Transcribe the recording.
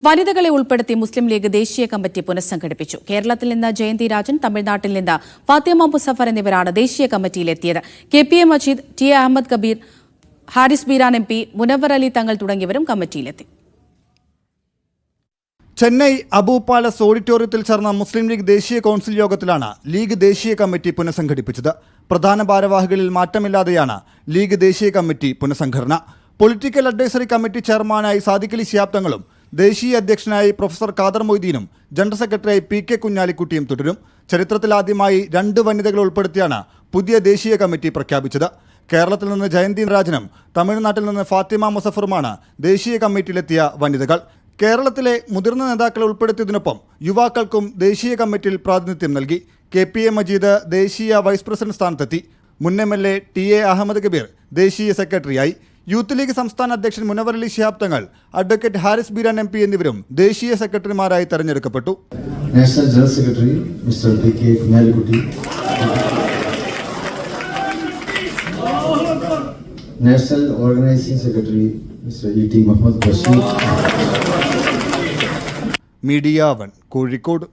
വനിതകളെ ഉൾപ്പെടുത്തി മുസ്ലിം ലീഗ് ദേശീയ കമ്മിറ്റി പുനഃസംഘടിപ്പിച്ചു. കേരളത്തിൽ നിന്ന് ജയന്തി രാജൻ, തമിഴ്നാട്ടിൽ നിന്ന് ഫാത്തിമ മുസഫർ എന്നിവരാണ് ദേശീയ കമ്മിറ്റിയിലെത്തിയത്. KPA Majeed, TA Ahmed Kabir, Haris Beeran MP, Munavar Ali തങ്ങൾ തുടങ്ങിയവരും കമ്മിറ്റിയിലെത്തി. ചെന്നൈ അബു പാലസ് ഓഡിറ്റോറിയത്തിൽ ചേർന്ന മുസ്ലിം ലീഗ് ദേശീയ കൗൺസിൽ യോഗത്തിലാണ് ലീഗ് ദേശീയ കമ്മിറ്റി പുനഃസംഘടിപ്പിച്ചത്. പ്രധാന ഭാരവാഹികളിൽ മാറ്റമില്ലാതെയാണ് ലീഗ് ദേശീയ കമ്മിറ്റി പുനഃസംഘടന. പൊളിറ്റിക്കൽ അഡ്വൈസറി കമ്മിറ്റി ചെയർമാനായി സാദിഖ് അലി ശിഹാബ് തങ്ങളും ദേശീയ അധ്യക്ഷനായി പ്രൊഫസർ ഖാദർ മൊയ്തീനും ജനറൽ സെക്രട്ടറിയായി PK കുഞ്ഞാലിക്കുട്ടിയും തുടരും. ചരിത്രത്തിലാദ്യമായി 2 വനിതകൾ ഉൾപ്പെടുത്തിയാണ് പുതിയ ദേശീയ കമ്മിറ്റി പ്രഖ്യാപിച്ചത്. കേരളത്തിൽ നിന്ന് ജയന്തി രാജനും തമിഴ്നാട്ടിൽ നിന്ന് ഫാത്തിമ മുസഫറുമാണ് ദേശീയ കമ്മിറ്റിയിലെത്തിയ വനിതകൾ. കേരളത്തിലെ മുതിർന്ന നേതാക്കളെ ഉൾപ്പെടുത്തിയതിനൊപ്പം യുവാക്കൾക്കും ദേശീയ കമ്മിറ്റിയിൽ പ്രാതിനിധ്യം നൽകി. KPA മജീദ് ദേശീയ വൈസ് പ്രസിഡന്റ് സ്ഥാനത്തെത്തി. മുൻ MLA TA അഹമ്മദ് കബീർ ദേശീയ സെക്രട്ടറിയായി. യൂത്ത് ലീഗ് സംസ്ഥാന അധ്യക്ഷൻ മുനവർ അലി ശിഹാബ് തങ്ങൾ, അഡ്വക്കേറ്റ് ഹാരിസ് ബീരാൻ MP എന്നിവരും ദേശീയ സെക്രട്ടറിമാരായി തെരഞ്ഞെടുക്കപ്പെട്ടു. National general secretary mister PK Kunhalikutty, national organising secretary mister ET Muhammad Basheer. Media 1 Kozhikode.